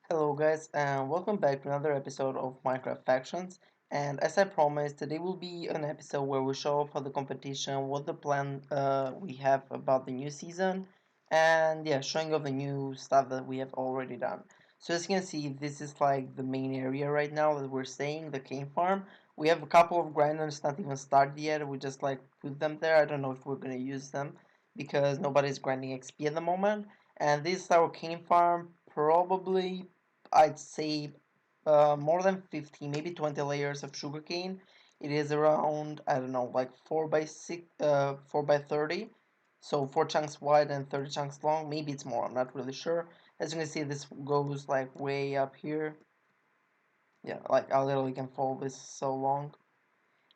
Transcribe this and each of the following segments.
Hello guys and welcome back to another episode of Minecraft Factions, and as I promised, today will be an episode where we show off for the competition what the plan we have about the new season, and yeah, showing off the new stuff that we have already done. So as you can see, this is like the main area right now that we're staying, the cane farm. We have a couple of grinders not even started yet, we just like put them there. I don't know if we're gonna use them because nobody's grinding XP at the moment. And this is our cane farm, probably I'd say more than 50, maybe 20 layers of sugarcane. It is around, I don't know, like 4 by 6, 4 by 30. So 4 chunks wide and 30 chunks long. Maybe it's more, I'm not really sure. As you can see, this goes like way up here. Yeah, like I literally can follow this so long.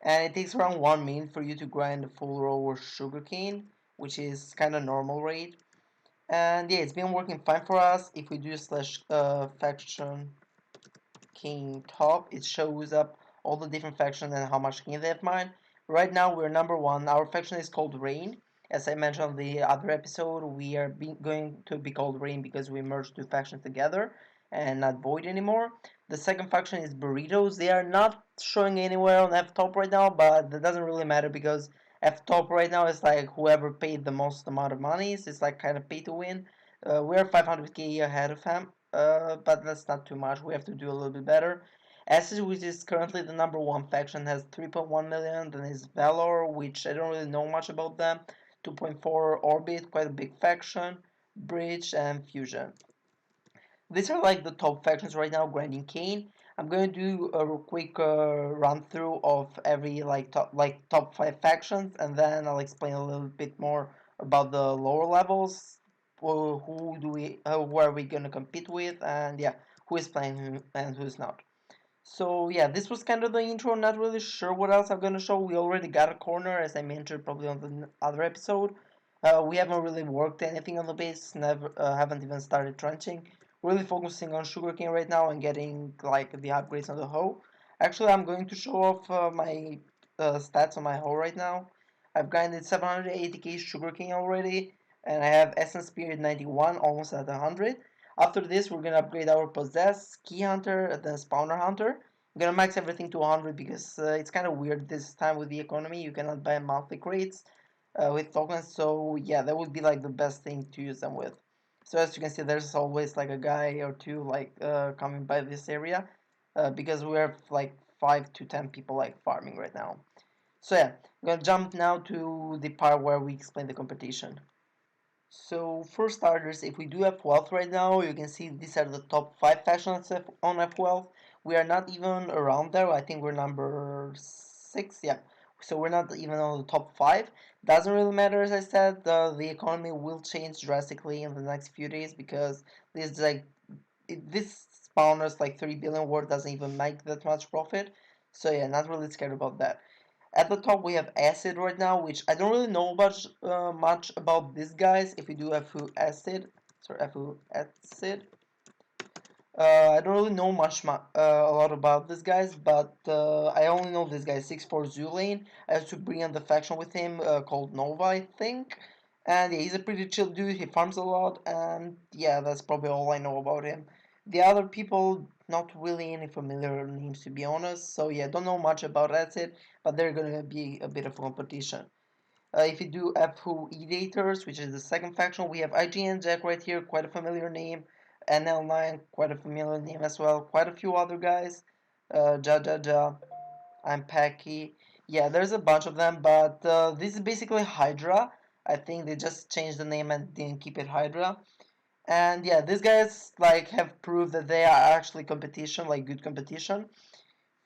And it takes around 1 minute for you to grind a full row of sugarcane, which is kind of normal rate. And yeah, it's been working fine for us. If we do slash faction king top, it shows up all the different factions and how much king they have mined. Right now we're number 1. Our faction is called Rain. As I mentioned on the other episode, we are going to be called Rain because we merged two factions together and not Void anymore. The second faction is Burritos. They are not showing anywhere on F top right now, but that doesn't really matter because F top right now is like whoever paid the most amount of money. So it's like kind of pay to win. We're 500k ahead of him, but that's not too much. We have to do a little bit better. Estes, which is currently the number 1 faction, has 3.1 million. Then is Valor, which I don't really know much about them. 2.4 Orbit, quite a big faction. Bridge and Fusion. These are like the top factions right now, grinding Kane. I'm going to do a quick run through of every top 5 factions, and then I'll explain a little bit more about the lower levels. Who are we gonna compete with, and yeah, who is playing who and who's not. So yeah, this was kind of the intro. Not really sure what else I'm gonna show. We already got a corner, as I mentioned probably on the other episode. We haven't really worked anything on the base. Never, haven't even started trenching. Really focusing on sugarcane right now and getting like the upgrades on the hoe. Actually, I'm going to show off my stats on my hoe right now. I've grinded 780k sugarcane already, and I have Essence Spirit 91, almost at 100. After this, we're gonna upgrade our Possess, Key Hunter, and then Spawner Hunter. I'm gonna max everything to 100 because it's kind of weird this time with the economy. You cannot buy monthly crates with tokens, so yeah, that would be like the best thing to use them with. So as you can see, there's always like a guy or two like coming by this area because we have like 5 to 10 people like farming right now. So yeah, I'm gonna jump now to the part where we explain the competition. So for starters, if we do F12 right now, you can see these are the top 5 factions on F12. We are not even around there. I think we're number 6, yeah. So we're not even on the top 5. Doesn't really matter, as I said. The economy will change drastically in the next few days because this spawners like 3 billion worth doesn't even make that much profit. So yeah, not really scared about that. At the top we have Acid right now, which I don't really know much about these guys. If we do FU Acid, sorry, FU Acid, I don't really know a lot about these guys, but I only know this guy 6'4" Zulane. I have to bring in the faction with him called Nova, I think. And yeah, he's a pretty chill dude. He farms a lot, and yeah, that's probably all I know about him. The other people, not really any familiar names to be honest. So yeah, don't know much about Acid, but they're gonna be a bit of a competition. If you do FU Edators, which is the second faction, we have IGN Jack right here, quite a familiar name. NL9, quite a familiar name as well. Quite a few other guys. Ja Ja Ja, I'm Packy. Yeah, there's a bunch of them, but this is basically Hydra. I think they just changed the name and didn't keep it Hydra. And yeah, these guys like have proved that they are actually competition, like good competition.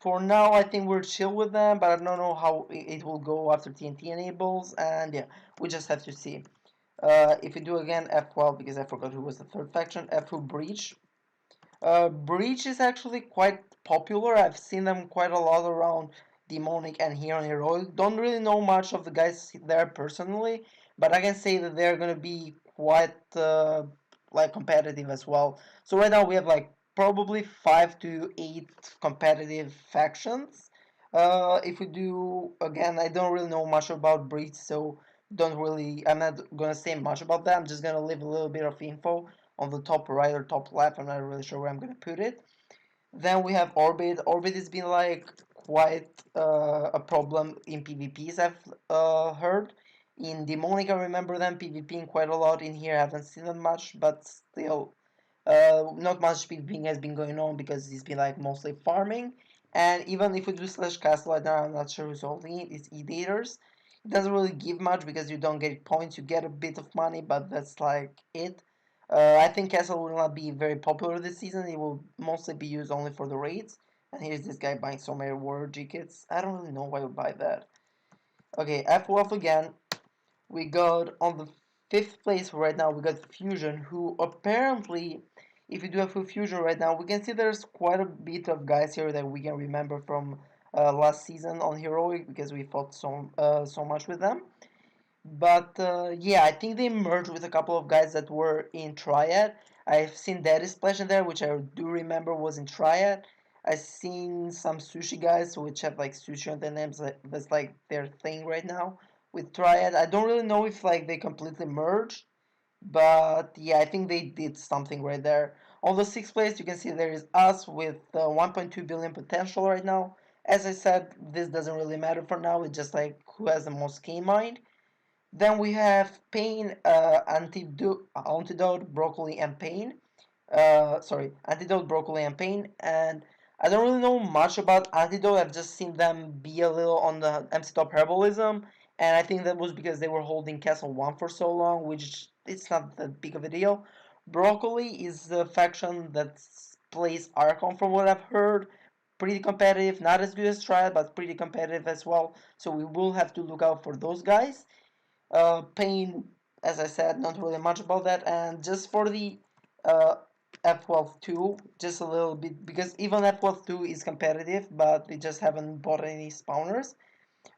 For now, I think we're chill with them, but I don't know how it will go after TNT enables, and yeah, we just have to see. If we do again F12, because I forgot who was the third faction, FU Breach. Breach is actually quite popular. I've seen them quite a lot around Demonic and here on Heroic. Don't really know much of the guys there personally, but I can say that they're gonna be quite like competitive as well. So right now we have like probably 5 to 8 competitive factions. If we do again, I don't really know much about Breach, so don't really. I'm not gonna say much about that. I'm just gonna leave a little bit of info on the top right or top left. I'm not really sure where I'm gonna put it. Then we have Orbit. Orbit has been like quite a problem in PvPs, I've heard. In Demonic, I remember them PvPing quite a lot. In here, I haven't seen them much, but still, not much PvPing has been going on because he's been like mostly farming. And even if we do slash castle right now, I'm not sure who's holding it. It's Edators. It doesn't really give much because you don't get points. You get a bit of money, but that's like it. I think Castle will not be very popular this season. It will mostly be used only for the raids. And here's this guy buying so many warrior kits. I don't really know why I would buy that. Okay, F12 again. We got on the 5th place right now. We got Fusion, who apparently, if you do a full Fusion right now, we can see there's quite a bit of guys here that we can remember from last season on Heroic because we fought so much with them. But yeah, I think they merged with a couple of guys that were in Triad. I've seen Daddy Splash in there, which I do remember was in Triad. I've seen some sushi guys which have like sushi on their names. That's like their thing right now with Triad. I don't really know if like they completely merged, but yeah, I think they did something right there. On the 6th place, you can see there is us with 1.2 billion potential right now. As I said, this doesn't really matter for now. It's just like who has the most key mind. Then we have Pain, Antidote, Broccoli, and Pain. Sorry, Antidote, Broccoli, and Pain. And I don't really know much about Antidote. I've just seen them be a little on the MC Top Herbalism. And I think that was because they were holding Castle 1 for so long, which it's not that big of a deal. Broccoli is the faction that plays Archon from what I've heard. Pretty competitive, not as good as Triad, but pretty competitive as well. So we will have to look out for those guys. Pain, as I said, not really much about that. And just for the uh, F12 2, just a little bit, because even F12 2 is competitive, but they just haven't bought any spawners.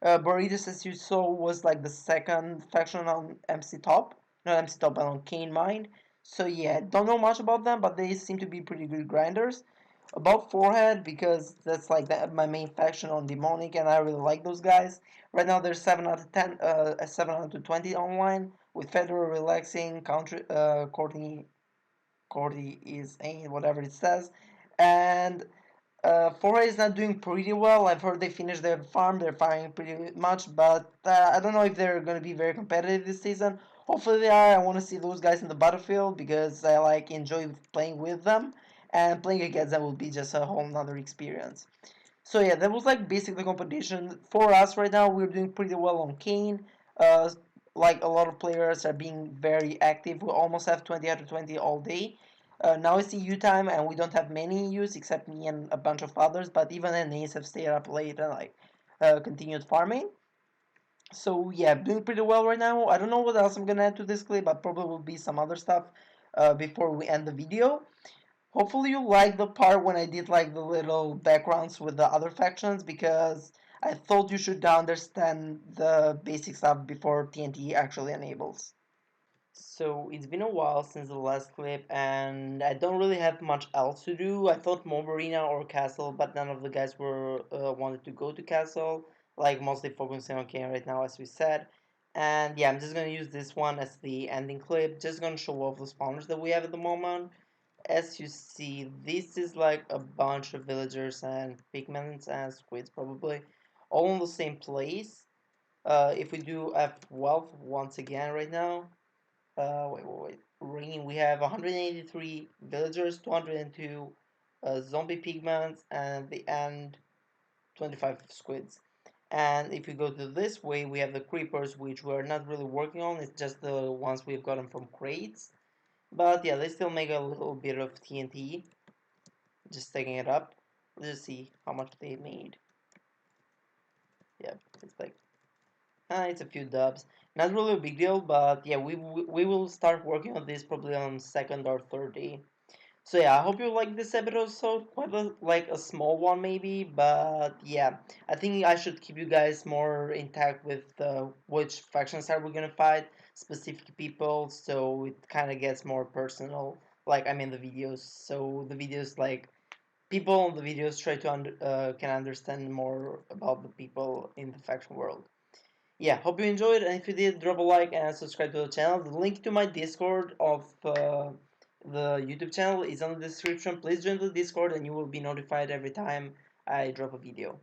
Burritos, as you saw, was like the second faction on MC Top. Not MC Top, but on Kane Mine. So yeah, don't know much about them, but they seem to be pretty good grinders. About Forehead, because that's like my main faction on Demonic, and I really like those guys. Right now, they're 7 out of 10, 7 out of 20 online, with Federer relaxing, Country, Cordy is ain't whatever it says, and Foray is not doing pretty well. I've heard they finished their farm. They're farming pretty much, but I don't know if they're going to be very competitive this season. Hopefully they are. I want to see those guys in the battlefield because I like enjoy playing with them, and playing against them will be just a whole nother experience. So yeah, that was like basically the competition for us right now. We're doing pretty well on Kane. Uh, like a lot of players are being very active. We almost have 20 out of 20 all day. Now it's EU time and we don't have many EUs except me and a bunch of others. But even NAs have stayed up late and like continued farming. So yeah, doing pretty well right now. I don't know what else I'm gonna add to this clip, but probably will be some other stuff before we end the video. Hopefully you like the part when I did like the little backgrounds with the other factions because I thought you should understand the basic stuff before TNT actually enables. So it's been a while since the last clip and I don't really have much else to do. I thought Mob Arena or Castle, but none of the guys were wanted to go to Castle. Like mostly focusing on Kane right now as we said. And yeah, I'm just gonna use this one as the ending clip. Just gonna show off the spawners that we have at the moment. As you see, this is like a bunch of villagers and pigments and squids probably, all in the same place. If we do F12 once again right now, wait, ringing, we have 183 villagers, 202 zombie pigments, and at the end, 25 squids. And if you go to this way, we have the creepers, which we're not really working on, it's just the ones we've gotten from crates. But yeah, they still make a little bit of TNT. Just taking it up. Let's see how much they made. Yeah, it's like it's a few dubs. Not really a big deal, but yeah, we will start working on this probably on second or third day. So yeah, I hope you like this episode. Quite like a small one maybe, but yeah, I think I should keep you guys more intact with which factions are we gonna fight, specific people, so it kind of gets more personal. Like I mean the videos, so the videos like people in the videos try to can understand more about the people in the faction world. Yeah, hope you enjoyed, and if you did, drop a like and subscribe to the channel. The link to my Discord of The YouTube channel is on the description. Please join the Discord and you will be notified every time I drop a video.